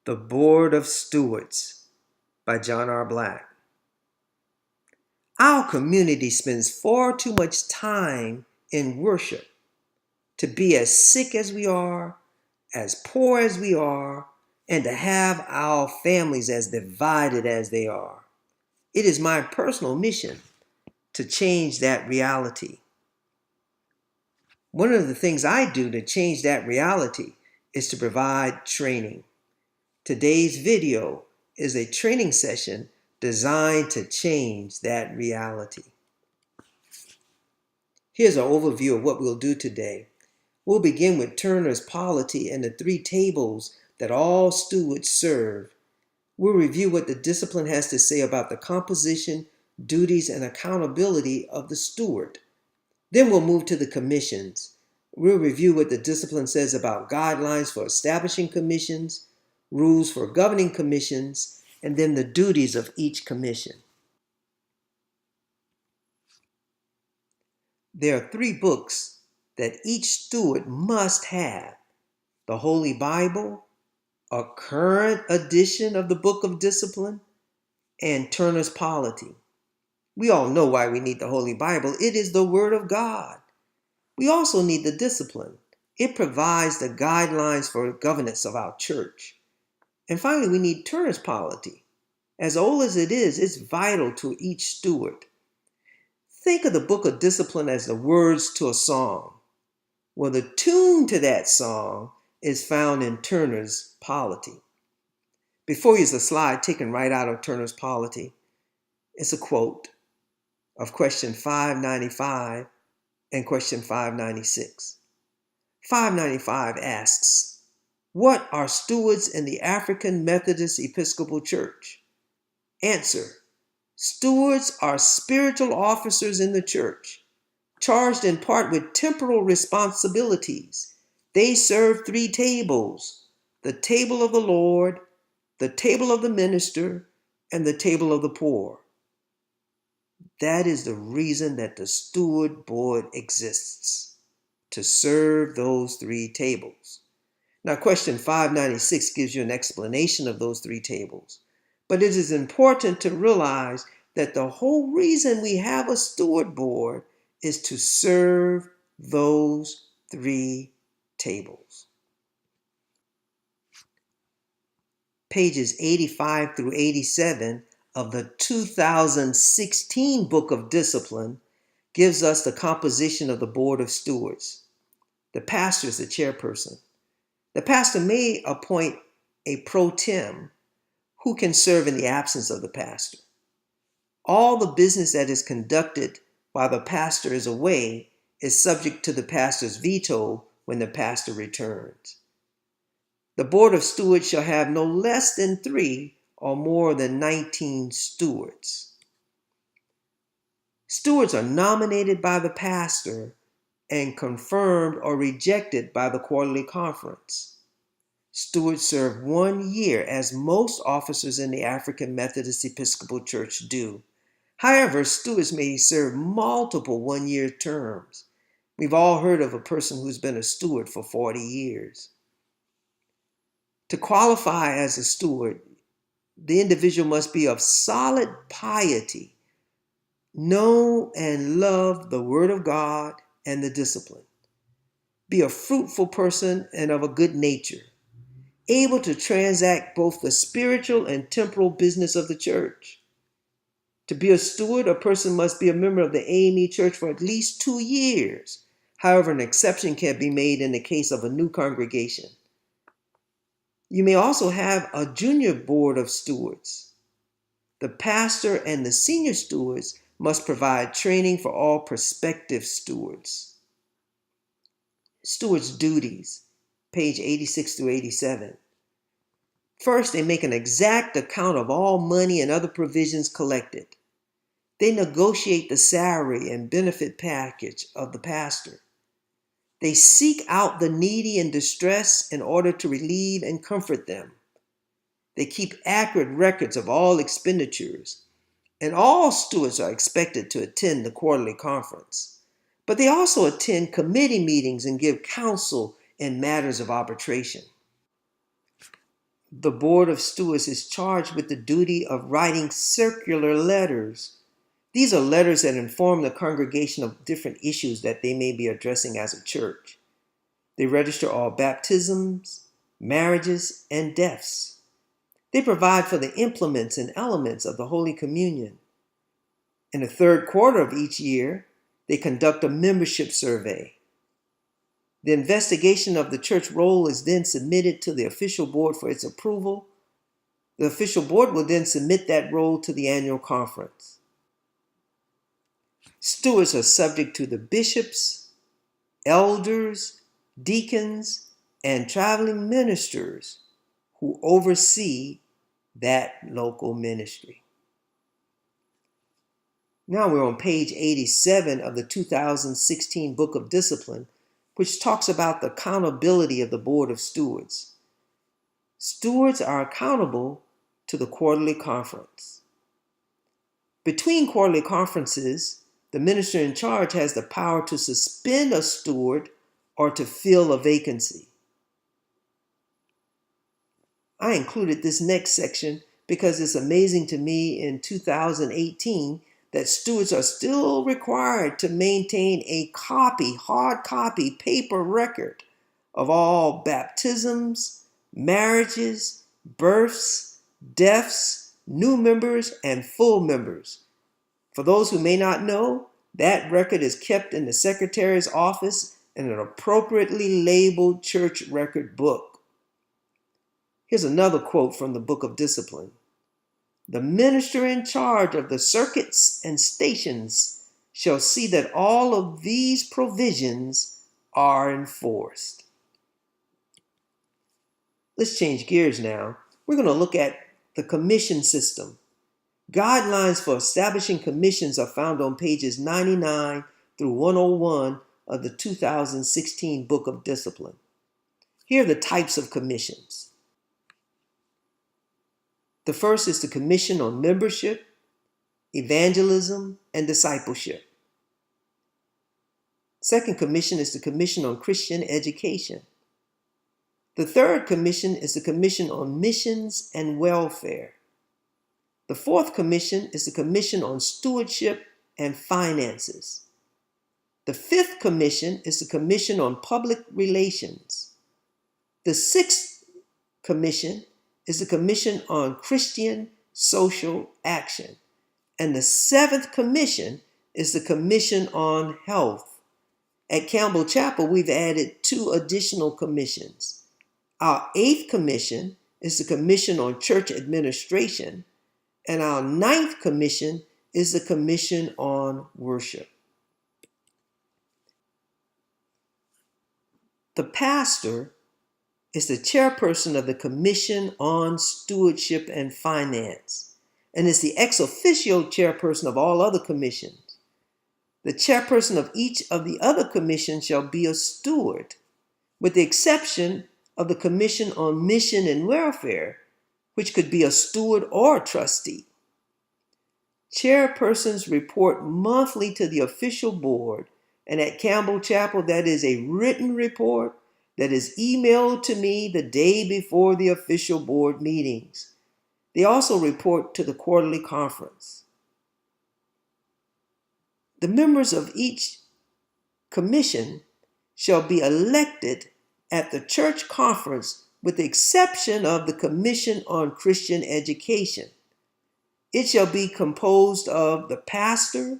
The Board of Stewards by John R. Black. Our community spends far too much time in worship to be as sick as we are, as poor as we are, and to have our families as divided as they are. It is my personal mission to change that reality. One of the things I do to change that reality is to provide training. Today's video is a training session designed to change that reality. Here's an overview of what we'll do today. We'll begin with Turner's polity and the three tables that all stewards serve. We'll review what the discipline has to say about the composition, duties, and accountability of the steward. Then we'll move to the commissions. We'll review what the discipline says about guidelines for establishing commissions, rules for governing commissions, and then the duties of each commission. There are 3 books that each steward must have: the Holy Bible, a current edition of the Book of Discipline, and Turner's Polity. We all know why we need the Holy Bible. It is the Word of God. We also need the discipline. It provides the guidelines for governance of our church. And finally, we need Turner's polity. As old as it is, it's vital to each steward. Think of the book of discipline as the words to a song. Well, the tune to that song is found in Turner's polity. Before you is a slide taken right out of Turner's polity. It's a quote of question 595 and question 596. 595 asks, what are stewards in the African Methodist Episcopal Church? Answer: stewards are spiritual officers in the church, charged in part with temporal responsibilities. They serve 3 tables: the table of the Lord, the table of the minister, and the table of the poor. That is the reason that the steward board exists, to serve those 3 tables. Now, question 596 gives you an explanation of those 3 tables. But it is important to realize that the whole reason we have a steward board is to serve those 3 tables. Pages 85 through 87 of the 2016 Book of Discipline gives us the composition of the Board of Stewards. The pastor is the chairperson. The pastor may appoint a pro tem who can serve in the absence of the pastor. All the business that is conducted while the pastor is away is subject to the pastor's veto when the pastor returns. The Board of Stewards shall have no less than 3 or more than 19 stewards. Stewards are nominated by the pastor and confirmed or rejected by the quarterly conference. Stewards serve 1 year, as most officers in the African Methodist Episcopal Church do. However, stewards may serve multiple 1-year terms. We've all heard of a person who's been a steward for 40 years. To qualify as a steward, the individual must be of solid piety, know and love the Word of God and the discipline, be a fruitful person and of a good nature, able to transact both the spiritual and temporal business of the church. To be a steward, a person must be a member of the AME Church for at least 2 years. However, an exception can be made in the case of a new congregation. You may also have a junior board of stewards. The pastor and the senior stewards must provide training for all prospective stewards. Stewards' duties, page 86 through 87. First, they make an exact account of all money and other provisions collected. They negotiate the salary and benefit package of the pastor. They seek out the needy and distressed in order to relieve and comfort them. They keep accurate records of all expenditures, and all stewards are expected to attend the quarterly conference. But they also attend committee meetings and give counsel in matters of arbitration. The Board of Stewards is charged with the duty of writing circular letters. These are letters that inform the congregation of different issues that they may be addressing as a church. They register all baptisms, marriages, and deaths. They provide for the implements and elements of the Holy Communion. In the third quarter of each year, they conduct a membership survey. The investigation of the church roll is then submitted to the official board for its approval. The official board will then submit that roll to the annual conference. Stewards are subject to the bishops, elders, deacons, and traveling ministers who oversee that local ministry. Now we're on page 87 of the 2016 Book of Discipline, which talks about the accountability of the Board of Stewards. Stewards are accountable to the quarterly conference. Between quarterly conferences, the minister in charge has the power to suspend a steward or to fill a vacancy. I included this next section because it's amazing to me in 2018 that stewards are still required to maintain a hard copy, paper record of all baptisms, marriages, births, deaths, new members, and full members. For those who may not know, that record is kept in the secretary's office in an appropriately labeled church record book. Here's another quote from the Book of Discipline. The minister in charge of the circuits and stations shall see that all of these provisions are enforced. Let's change gears now. We're going to look at the commission system. Guidelines for establishing commissions are found on pages 99 through 101 of the 2016 Book of Discipline. Here are the types of commissions. The first is the Commission on Membership, Evangelism, and Discipleship. Second commission is the Commission on Christian Education. The third commission is the Commission on Missions and Welfare. The fourth commission is the Commission on Stewardship and Finances. The fifth commission is the Commission on Public Relations. The sixth commission is the Commission on Christian Social Action. And the seventh commission is the Commission on Health. At Campbell Chapel, we've added 2 additional commissions. Our 8th commission is the Commission on Church Administration, and our 9th commission is the Commission on Worship. The pastor is the chairperson of the Commission on Stewardship and Finance, and is the ex officio chairperson of all other commissions. The chairperson of each of the other commissions shall be a steward, with the exception of the Commission on Mission and Welfare, which could be a steward or a trustee. Chairpersons report monthly to the official board, and at Campbell Chapel, that is a written report that is emailed to me the day before the official board meetings. They also report to the quarterly conference. The members of each commission shall be elected at the church conference with the exception of the Commission on Christian Education. It shall be composed of the pastor,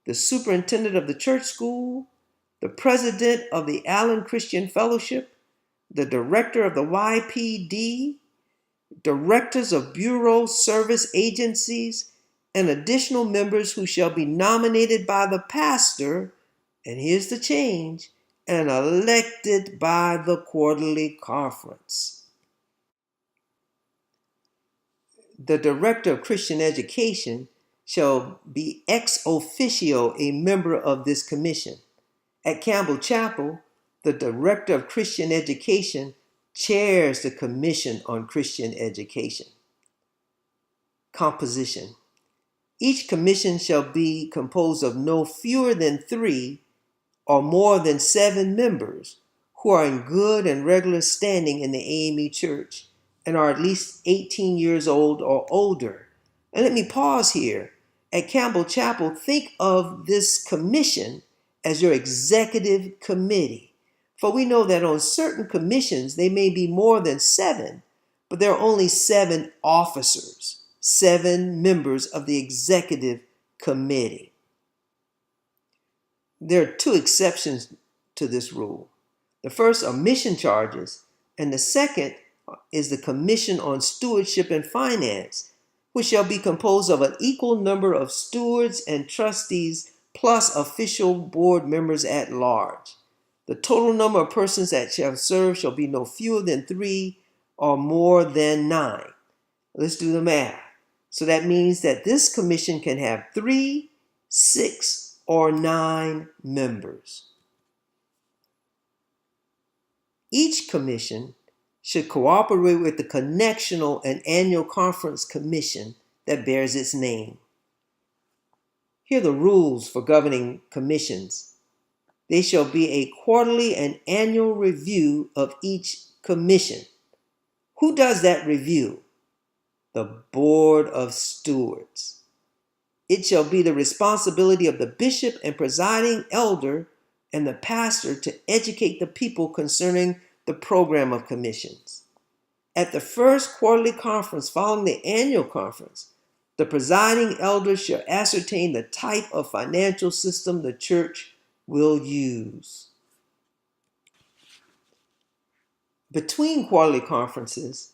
the superintendent of the church school, the president of the Allen Christian Fellowship, the director of the YPD, directors of bureau service agencies, and additional members who shall be nominated by the pastor, and here's the change, and elected by the quarterly conference. The director of Christian Education shall be ex officio a member of this commission. At Campbell Chapel, the Director of Christian Education chairs the Commission on Christian Education. Composition. Each commission shall be composed of no fewer than 3 or more than 7 members who are in good and regular standing in the AME Church and are at least 18 years old or older. And let me pause here. At Campbell Chapel, think of this commission as your executive committee. For we know that on certain commissions, they may be more than 7, but there are only 7 officers, 7 members of the executive committee. There are 2 exceptions to this rule. The first are mission charges, and the second is the Commission on Stewardship and Finance, which shall be composed of an equal number of stewards and trustees plus official board members at large. The total number of persons that shall serve shall be no fewer than 3 or more than 9. Let's do the math. So that means that this commission can have 3, 6, or 9 members. Each commission should cooperate with the Connectional and Annual Conference Commission that bears its name. Here are the rules for governing commissions. They shall be a quarterly and annual review of each commission. Who does that review? The Board of Stewards. It shall be the responsibility of the bishop and presiding elder and the pastor to educate the people concerning the program of commissions. At the first quarterly conference following the annual conference, the presiding elder shall ascertain the type of financial system the church will use. Between quarterly conferences,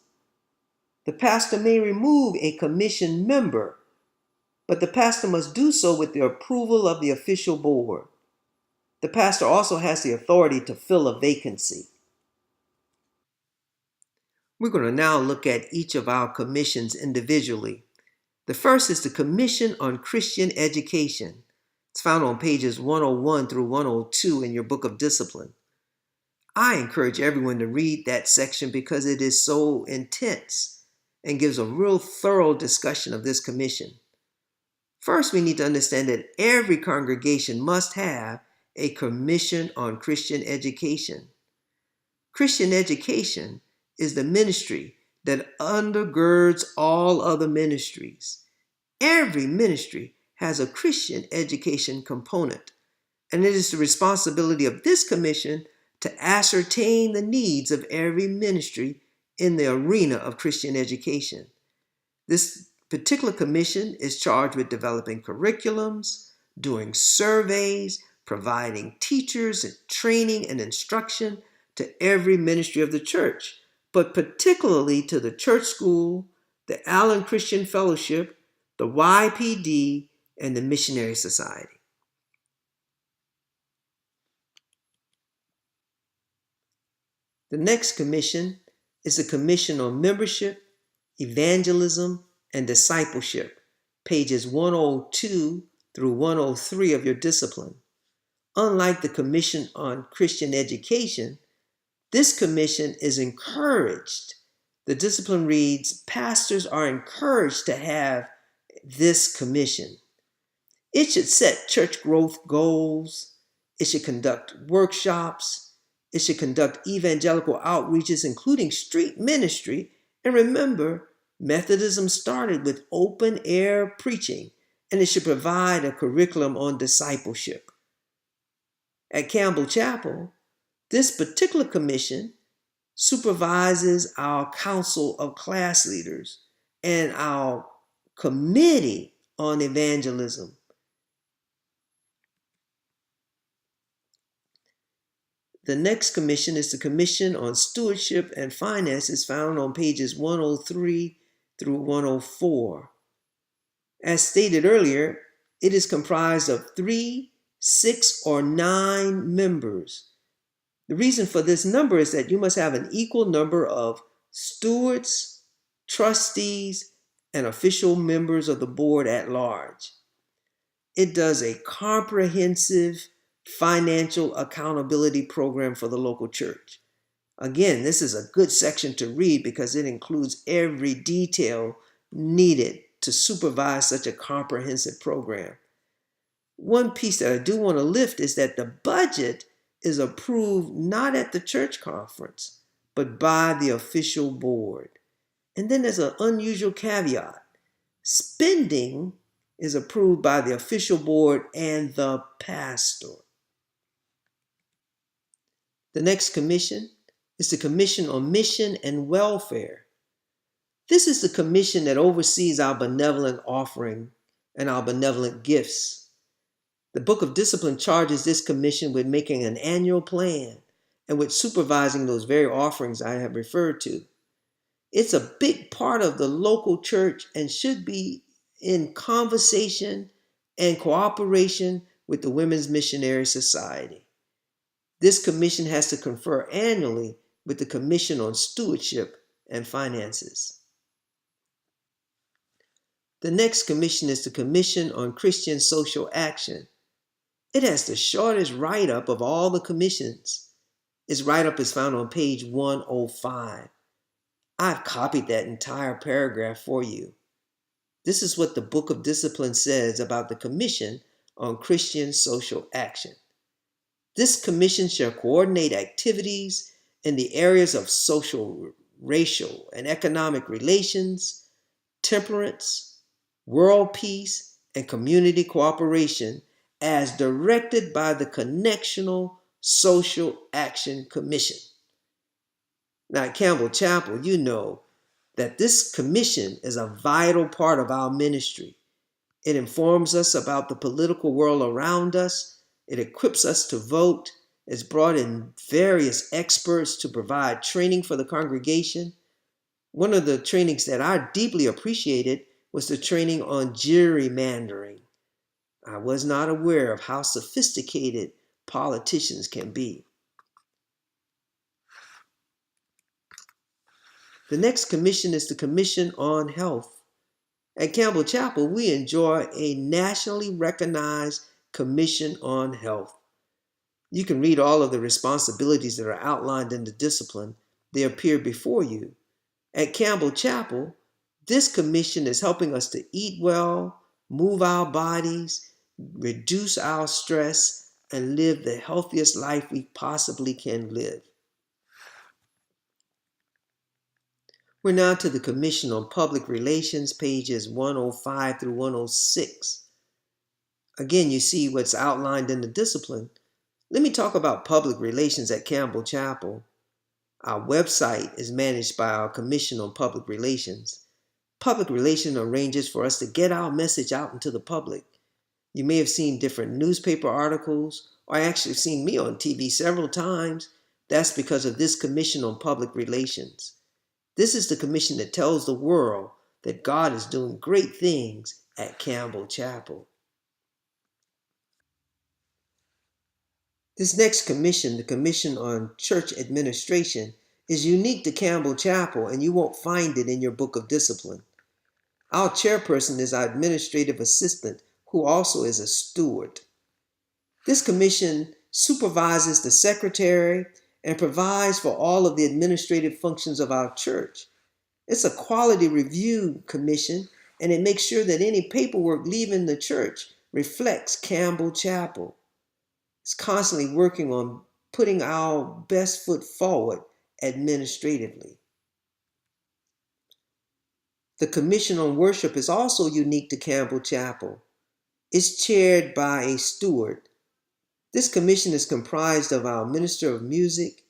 the pastor may remove a commission member, but the pastor must do so with the approval of the official board. The pastor also has the authority to fill a vacancy. We're going to now look at each of our commissions individually. The first is the Commission on Christian Education. It's found on pages 101 through 102 in your Book of Discipline. I encourage everyone to read that section because it is so intense and gives a real thorough discussion of this commission. First, we need to understand that every congregation must have a Commission on Christian Education. Christian education is the ministry that undergirds all other ministries. Every ministry has a Christian education component, and it is the responsibility of this commission to ascertain the needs of every ministry in the arena of Christian education. This particular commission is charged with developing curriculums, doing surveys, providing teachers and training and instruction to every ministry of the church, but particularly to the church school, the Allen Christian Fellowship, the YPD, and the Missionary Society. The next commission is the Commission on Membership, Evangelism, and Discipleship, pages 102 through 103 of your discipline. Unlike the Commission on Christian Education, this commission is encouraged. The discipline reads, pastors are encouraged to have this commission. It should set church growth goals. It should conduct workshops. It should conduct evangelical outreaches, including street ministry. And remember, Methodism started with open air preaching, and it should provide a curriculum on discipleship. At Campbell Chapel, this particular commission supervises our council of class leaders and our committee on evangelism. The next commission is the Commission on Stewardship and Finances, found on pages 103 through 104. As stated earlier, it is comprised of 3, 6, or 9 members. The reason for this number is that you must have an equal number of stewards, trustees, and official members of the board at large. It does a comprehensive financial accountability program for the local church. Again, this is a good section to read because it includes every detail needed to supervise such a comprehensive program. One piece that I do want to lift is that the budget is approved not at the church conference, but by the official board. And then there's an unusual caveat. Spending is approved by the official board and the pastor. The next commission is the Commission on Mission and Welfare. This is the commission that oversees our benevolent offering and our benevolent gifts. The Book of Discipline charges this commission with making an annual plan and with supervising those very offerings I have referred to. It's a big part of the local church and should be in conversation and cooperation with the Women's Missionary Society. This commission has to confer annually with the Commission on Stewardship and Finances. The next commission is the Commission on Christian Social Action. It has the shortest write-up of all the commissions. Its write-up is found on page 105. I've copied that entire paragraph for you. This is what the Book of Discipline says about the Commission on Christian Social Action. This commission shall coordinate activities in the areas of social, racial, and economic relations, temperance, world peace, and community cooperation as directed by the Connectional Social Action Commission. Now, at Campbell Chapel, you know that this commission is a vital part of our ministry. It informs us about the political world around us. It equips us to vote. It's brought in various experts to provide training for the congregation. One of the trainings that I deeply appreciated was the training on gerrymandering. I was not aware of how sophisticated politicians can be. The next commission is the Commission on Health. At Campbell Chapel, we enjoy a nationally recognized Commission on Health. You can read all of the responsibilities that are outlined in the discipline. They appear before you. At Campbell Chapel, this commission is helping us to eat well, move our bodies, reduce our stress, and live the healthiest life we possibly can live. We're now to the Commission on Public Relations, pages 105 through 106. Again, you see what's outlined in the discipline. Let me talk about public relations at Campbell Chapel. Our website is managed by our Commission on Public Relations. Public relations arranges for us to get our message out into the public. You may have seen different newspaper articles, or actually seen me on TV several times. That's because of this Commission on Public Relations. This is the commission that tells the world that God is doing great things at Campbell Chapel. This next commission, the Commission on Church Administration, is unique to Campbell Chapel, and you won't find it in your Book of Discipline. Our chairperson is our administrative assistant, who also is a steward. This commission supervises the secretary and provides for all of the administrative functions of our church. It's a quality review commission, and it makes sure that any paperwork leaving the church reflects Campbell Chapel. It's constantly working on putting our best foot forward administratively. The Commission on Worship is also unique to Campbell Chapel. It's chaired by a steward. This commission is comprised of our minister of music,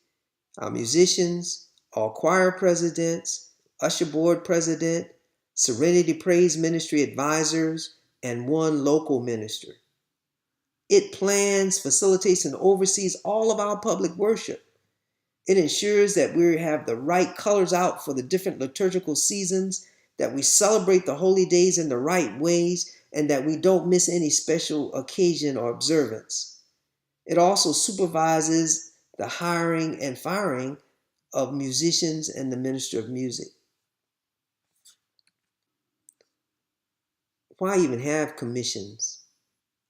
our musicians, our choir presidents, usher board president, Serenity Praise Ministry advisors, and one local minister. It plans, facilitates, and oversees all of our public worship. It ensures that we have the right colors out for the different liturgical seasons, that we celebrate the holy days in the right ways, and that we don't miss any special occasion or observance. It also supervises the hiring and firing of musicians and the minister of music. Why even have commissions?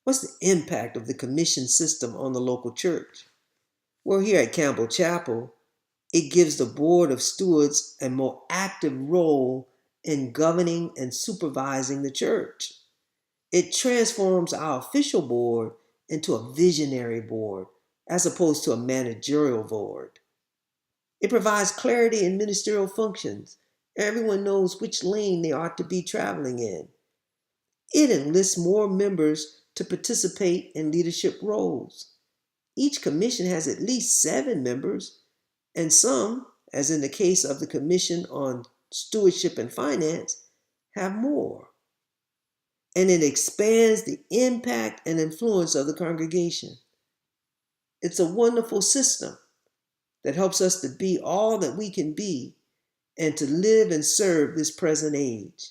What's the impact of the commission system on the local church? Well, here at Campbell Chapel, it gives the Board of Stewards a more active role in governing and supervising the church. It transforms our official board into a visionary board, as opposed to a managerial board. It provides clarity in ministerial functions Everyone knows which lane they ought to be traveling in. It enlists more members to participate in leadership roles. Each commission has at least 7 members, and some, as in the case of the Commission on Stewardship and Finance, have more. And it expands the impact and influence of the congregation. It's a wonderful system that helps us to be all that we can be and to live and serve this present age.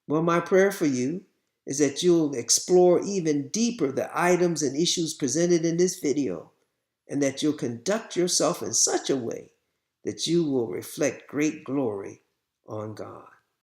Well, my prayer for you is that you'll explore even deeper the items and issues presented in this video, and that you'll conduct yourself in such a way that you will reflect great glory on God.